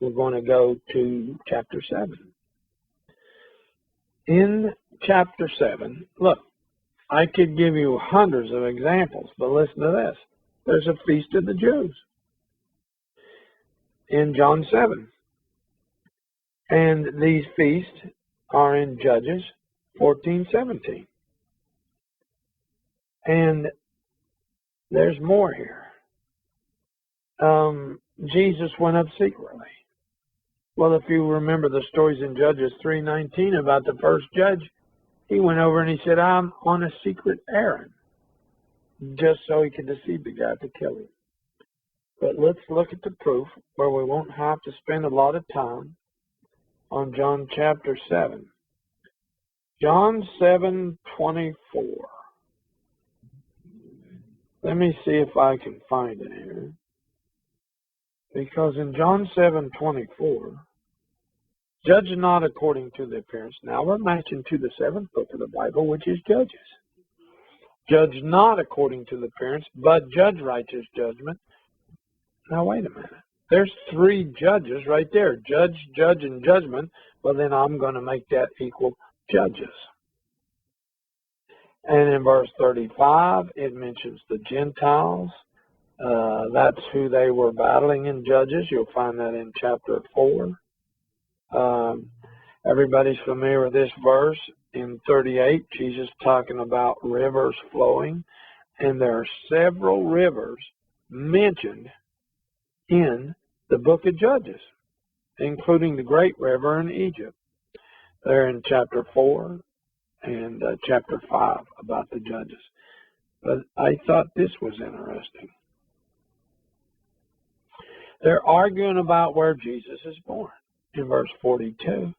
we're going to go to chapter 7. In chapter 7, look, I could give you hundreds of examples, but listen to this. There's a feast of the Jews in John 7. And these feasts are in Judges 14:17. And there's more here. Jesus went up secretly. Well, if you remember the stories in Judges 3:19 about the first judge, he went over and he said, I'm on a secret errand, just so he could deceive the guy to kill him. But let's look at the proof where we won't have to spend a lot of time on John chapter 7. John 7:24. Let me see if I can find it here. Because in John 7:24, judge not according to the appearance. Now we're matching to the 7th book of the Bible, which is Judges. Judge not according to the appearance, but judge righteous judgment. Now wait a minute. There's 3 judges right there. Judge, judge, and judgment. Well, then I'm going to make that equal judges. And in verse 35, it mentions the Gentiles. That's who they were battling in Judges. You'll find that in chapter 4. Everybody's familiar with this verse. In 38, Jesus talking about rivers flowing. And there are several rivers mentioned in the book of Judges, including the great river in Egypt. They're in chapter 4 and chapter 5 about the Judges. But I thought this was interesting. They're arguing about where Jesus is born. In verse 42,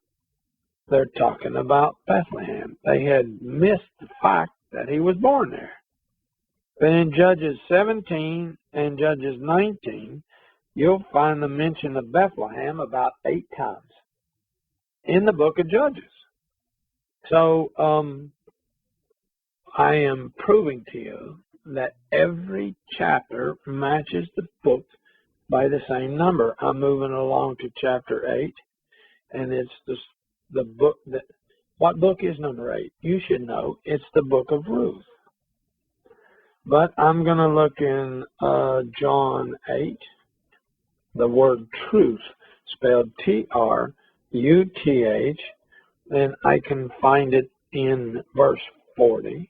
they're talking about Bethlehem. They had missed the fact that he was born there. But in Judges 17 and Judges 19, you'll find the mention of Bethlehem about 8 times in the book of Judges. So I am proving to you that every chapter matches the book by the same number. I'm moving along to chapter 8, and it's the book that, what book is number 8? You should know. It's the book of Ruth. But I'm going to look in John 8, the word truth, spelled Truth, and I can find it in verse 40.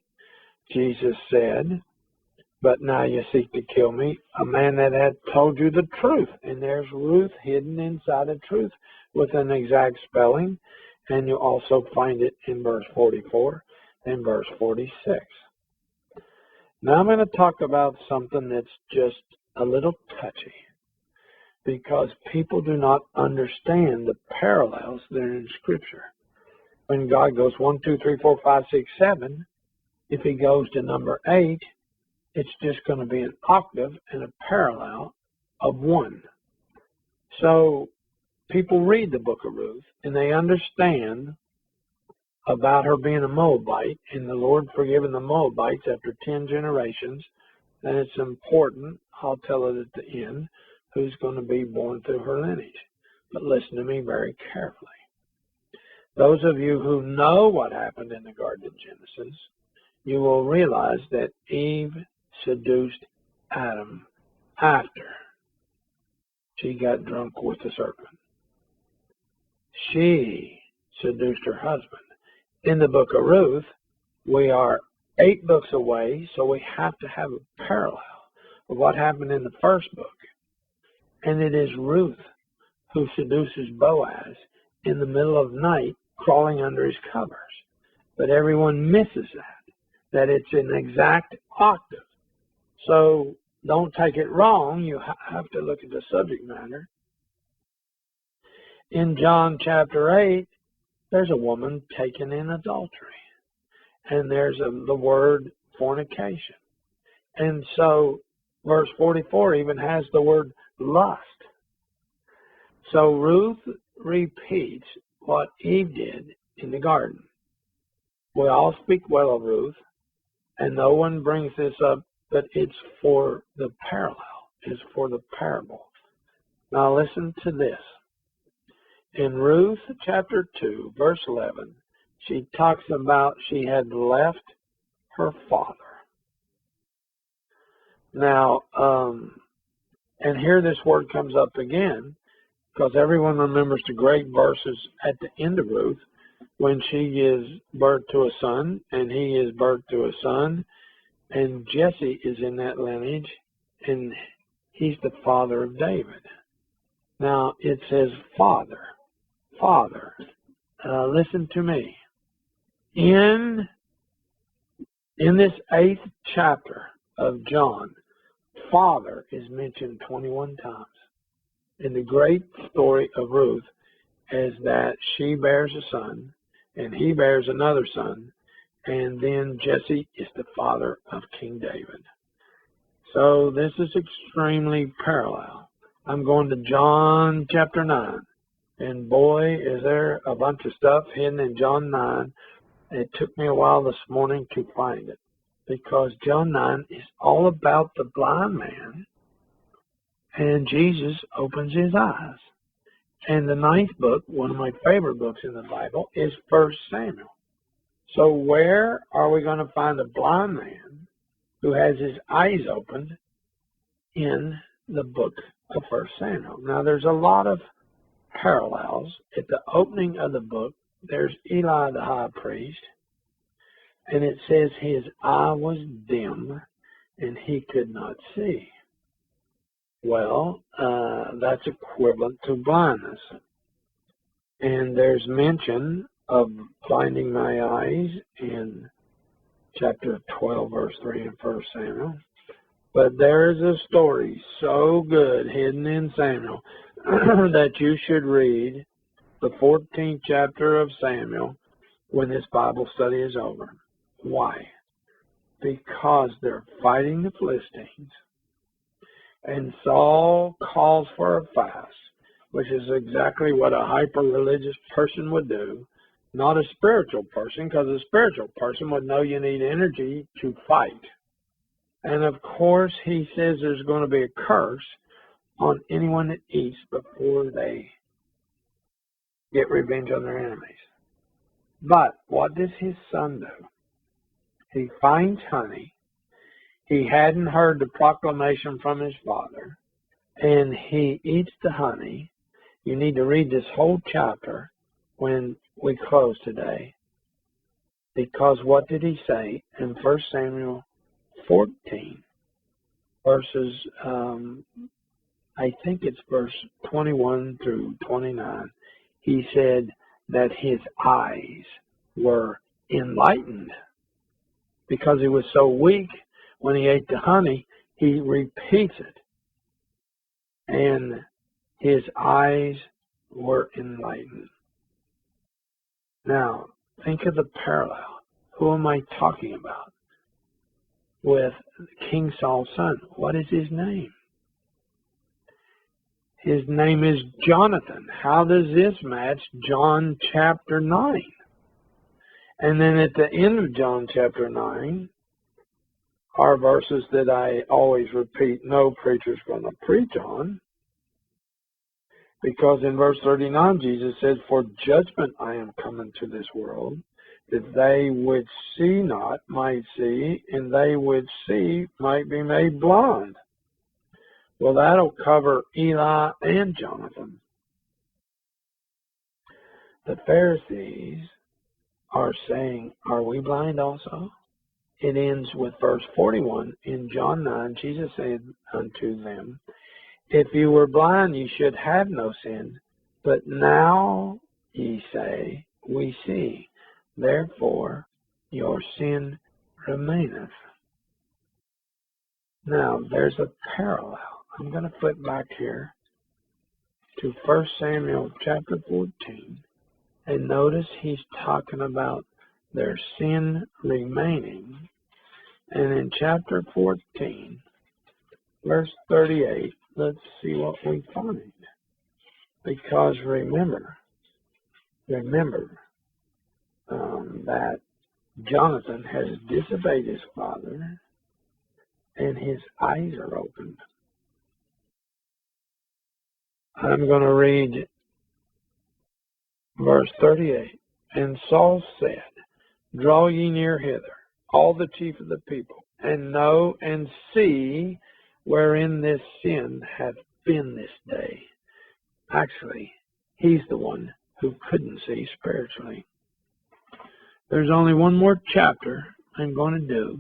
Jesus said, but now you seek to kill me, a man that had told you the truth. And there's Ruth hidden inside of truth with an exact spelling. And you also find it in verse 44 and verse 46. Now I'm going to talk about something that's just a little touchy, because people do not understand the parallels that are in Scripture. When God goes 1, 2, 3, 4, 5, 6, 7, if he goes to number 8, it's just going to be an octave and a parallel of 1. So people read the book of Ruth and they understand about her being a Moabite and the Lord forgiving the Moabites after 10 generations. And it's important, I'll tell it at the end, who's going to be born through her lineage. But listen to me very carefully. Those of you who know what happened in the Garden of Genesis, you will realize that Eve seduced Adam after she got drunk with the serpent. She seduced her husband. In the book of Ruth, we are 8 books away, so we have to have a parallel of what happened in the first book. And it is Ruth who seduces Boaz in the middle of night, crawling under his covers. But everyone misses that it's an exact octave. So don't take it wrong. You have to look at the subject matter. In John chapter 8, there's a woman taken in adultery. And there's the word fornication. And so verse 44 even has the word lust. So Ruth repeats what Eve did in the garden. We all speak well of Ruth, and no one brings this up, but it's for the parallel, it's for the parable. Now listen to this. In Ruth chapter 2, verse 11, she talks about she had left her father. Now, and here this word comes up again, because everyone remembers the great verses at the end of Ruth, when she gives birth to a son, and he is birth to a son, and Jesse is in that lineage, and he's the father of David. Now, it says father. Listen to me. In this 8th chapter of John, father is mentioned 21 times. In the great story of Ruth is that she bears a son, and he bears another son, and then Jesse is the father of King David. So this is extremely parallel. I'm going to John chapter 9, and boy, is there a bunch of stuff hidden in John 9. It took me a while this morning to find it, because John 9 is all about the blind man, and Jesus opens his eyes. And the 9th book, one of my favorite books in the Bible, is 1 Samuel. So where are we going to find a blind man who has his eyes opened in the book of 1 Samuel? Now, there's a lot of parallels. At the opening of the book, there's Eli the high priest, and it says his eye was dim and he could not see. Well, that's equivalent to blindness. And there's mention of blinding my eyes in chapter 12, verse 3 in 1 Samuel. But there is a story so good hidden in Samuel that you should read the 14th chapter of Samuel when this Bible study is over. Why? Because they're fighting the Philistines, and Saul calls for a fast, which is exactly what a hyper-religious person would do, not a spiritual person, because a spiritual person would know you need energy to fight. And of course, he says there's going to be a curse on anyone that eats before they get revenge on their enemies. But what does his son do? He finds honey. He hadn't heard the proclamation from his father, and he eats the honey. You need to read this whole chapter when we close today, because what did he say in 1 Samuel 14, verses, I think it's verse 21 through 29. He said that his eyes were enlightened because he was so weak when he ate the honey. He repeats it, and his eyes were enlightened. Now, think of the parallel. Who am I talking about? With King Saul's son. What is his name? His name is Jonathan. How does this match John chapter 9? And then at the end of John chapter 9 are verses that I always repeat no preacher's going to preach on. Because in verse 39, Jesus says, "For judgment I am come into this world, that they which see not might see, and they which see might be made blind." Well, that'll cover Eli and Jonathan. The Pharisees are saying, are we blind also? It ends with verse 41 in John 9. Jesus said unto them, "If you were blind, you should have no sin. But now ye say, we see. Therefore your sin remaineth." Now, there's a parallel. I'm going to flip back here to 1 Samuel chapter 14. And notice he's talking about their sin remaining. And in chapter 14, verse 38, let's see what we find. Because remember that Jonathan has disobeyed his father, and his eyes are opened. I'm going to read verse 38. And Saul said, Draw ye near hither, all the chief of the people, and know and see wherein this sin hath been this day. Actually, he's the one who couldn't see spiritually. There's only one more chapter I'm going to do,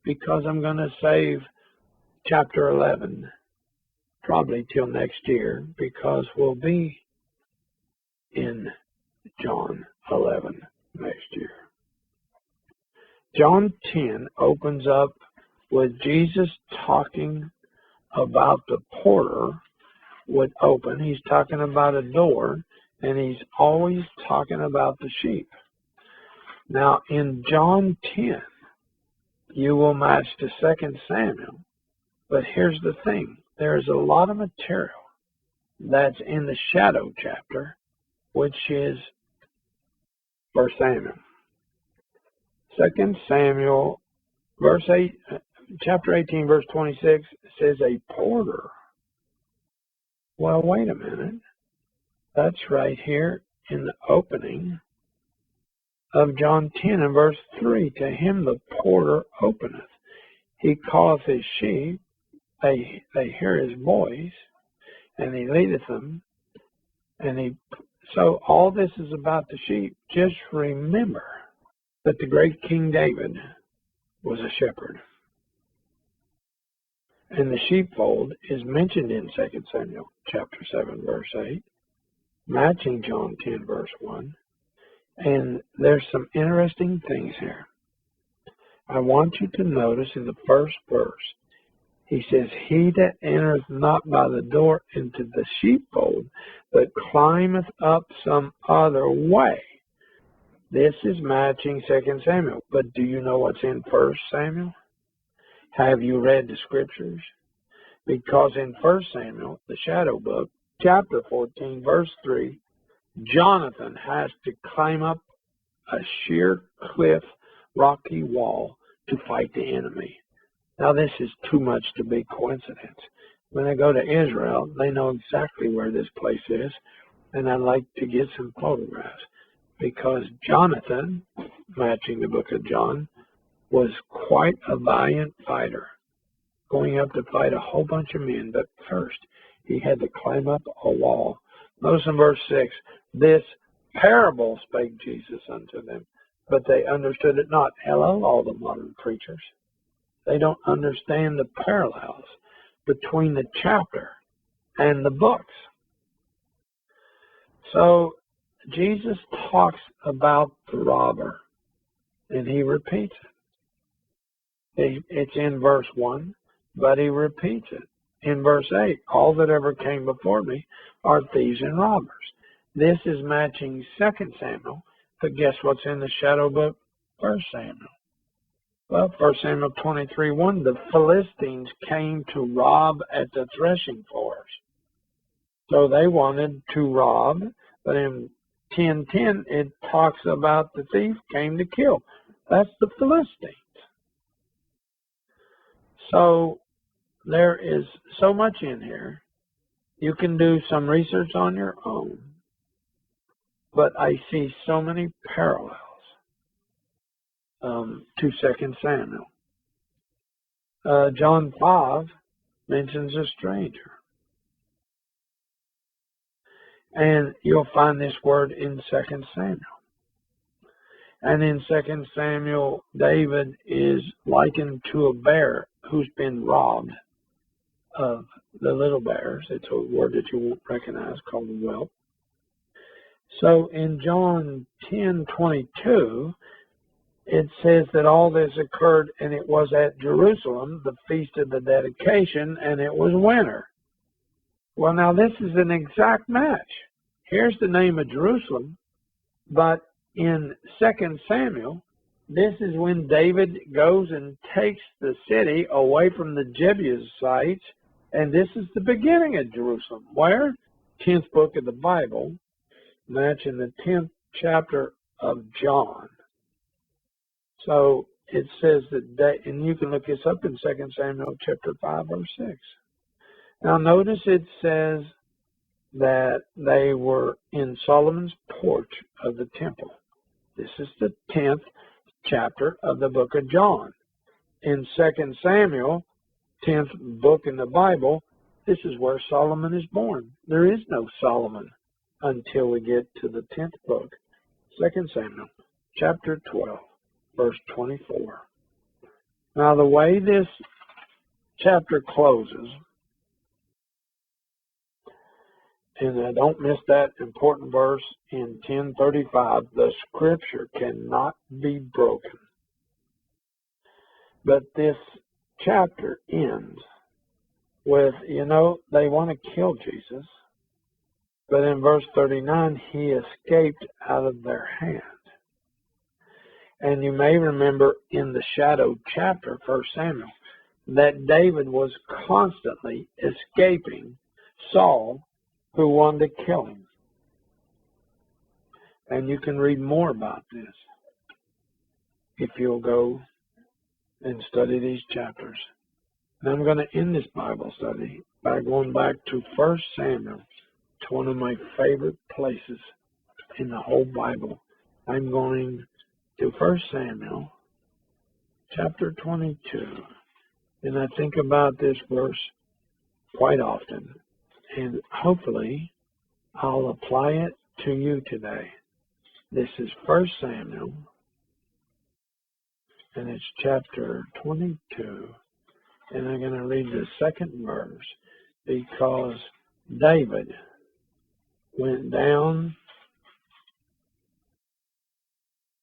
because I'm going to save chapter 11 probably till next year, because we'll be in John 11 next year. John 10 opens up with Jesus talking about the porter would open. He's talking about a door, and he's always talking about the sheep. Now, in John 10, you will match to 2 Samuel, but here's the thing. There's a lot of material that's in the shadow chapter, which is 1 Samuel. 2 Samuel, chapter 18, verse 26 says a porter. Well, wait a minute. That's right here in the opening of John 10 and verse 3. To him the porter openeth. He calleth his sheep. They hear his voice, and he leadeth them. So all this is about the sheep. Just remember that the great King David was a shepherd. And the sheepfold is mentioned in 2 Samuel chapter 7, verse 8, matching John 10, verse 1. And there's some interesting things here. I want you to notice in the first verse, he says, He that entereth not by the door into the sheepfold, but climbeth up some other way. This is matching 2 Samuel. But do you know what's in 1 Samuel? Have you read the scriptures? Because in 1 Samuel, the shadow book, chapter 14, verse 3, Jonathan has to climb up a sheer cliff, rocky wall to fight the enemy. Now, this is too much to be coincidence. When they go to Israel, they know exactly where this place is, and I'd like to get some photographs, because Jonathan, matching the book of John, was quite a valiant fighter, going up to fight a whole bunch of men, but first he had to climb up a wall. Notice in verse 6, this parable spake Jesus unto them, but they understood it not. Hello, all the modern preachers. They don't understand the parallels between the chapter and the books. So Jesus talks about the robber, and he repeats it. It's in verse 1, but he repeats it. In verse 8, all that ever came before me are thieves and robbers. This is matching 2 Samuel, but guess what's in the shadow book? 1 Samuel. Well, 1 Samuel 23:1, the Philistines came to rob at the threshing floors. So they wanted to rob, but in 10:10 it talks about the thief came to kill. That's the Philistines. So there is so much in here. You can do some research on your own, but I see so many parallels to 2 Samuel. John 5 mentions a stranger. And you'll find this word in 2 Samuel. And in 2 Samuel, David is likened to a bear who's been robbed of the little bears. It's a word that you won't recognize called whelp. So in John 10:22, it says that all this occurred, and it was at Jerusalem, the feast of the dedication, and it was winter. Well, now this is an exact match. Here's the name of Jerusalem, but in 2 Samuel, this is when David goes and takes the city away from the Jebusites, and this is the beginning of Jerusalem. Where? 10th book of the Bible, matching the 10th chapter of John. So it says that, and you can look this up in 2 Samuel chapter 5, verse 6. Now notice it says that they were in Solomon's porch of the temple. This is the 10th chapter of the book of John. In 2 Samuel, 10th book in the Bible, this is where Solomon is born. There is no Solomon until we get to the 10th book, 2 Samuel, chapter 12, verse 24. Now, the way this chapter closes, and don't miss that important verse in 10:35, the scripture cannot be broken. But this chapter ends with, they want to kill Jesus. But in verse 39, he escaped out of their hand. And you may remember in the shadow chapter, 1 Samuel, that David was constantly escaping Saul, who wanted to kill him. And you can read more about this if you'll go and study these chapters. And I'm going to end this Bible study by going back to 1 Samuel, to one of my favorite places in the whole Bible. I'm going to 1 Samuel, chapter 22. And I think about this verse quite often. And hopefully, I'll apply it to you today. This is 1 Samuel, and it's chapter 22. And I'm going to read the second verse because David went down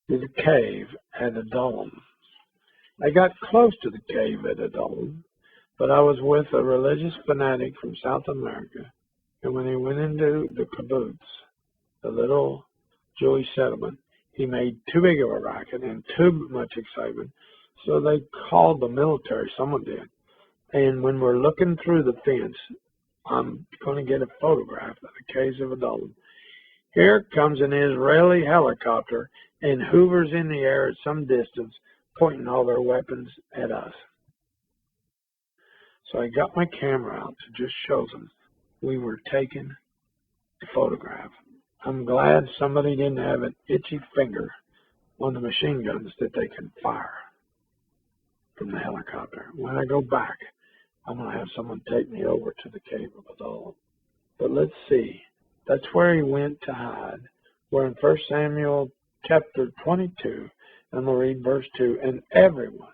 to the cave at Adullam. I got close to the cave at Adullam, but I was with a religious fanatic from South America, and when he went into the kibbutz, the little Jewish settlement, he made too big of a racket and too much excitement, so they called the military, someone did. And when we're looking through the fence, I'm going to get a photograph of the caves of Adullam. Here comes an Israeli helicopter and hoovers in the air at some distance, pointing all their weapons at us. So I got my camera out to just show them we were taking a photograph. I'm glad somebody didn't have an itchy finger on the machine guns that they can fire from the helicopter. When I go back, I'm going to have someone take me over to the cave of Adullam. But let's see. That's where he went to hide. We're in 1 Samuel chapter 22, and I'm going to read verse 2. And everyone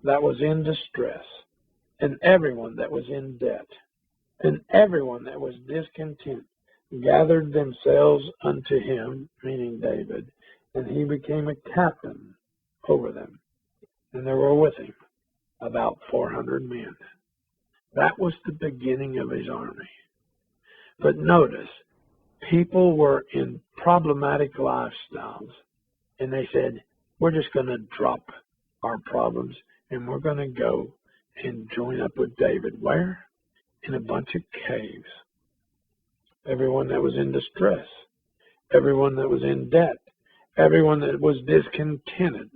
that was in distress, and everyone that was in debt, and everyone that was discontent, gathered themselves unto him, meaning David, and he became a captain over them. And there were with him about 400 men. That was the beginning of his army. But notice, people were in problematic lifestyles, and they said, we're just going to drop our problems, and we're going to go and join up with David. Where? In a bunch of caves. Everyone that was in distress, everyone that was in debt, everyone that was discontented,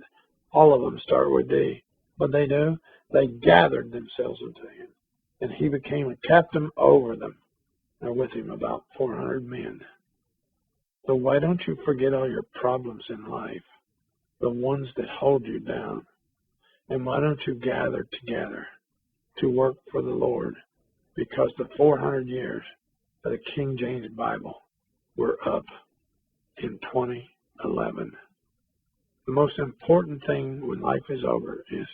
all of them start with D. What they do? They gathered themselves unto him, and he became a captain over them. There with him about 400 men. So why don't you forget all your problems in life, the ones that hold you down, and why don't you gather together to work for the Lord? Because the 400 years of the King James Bible were up in 2011. The most important thing when life is over is,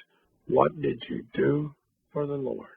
what did you do for the Lord?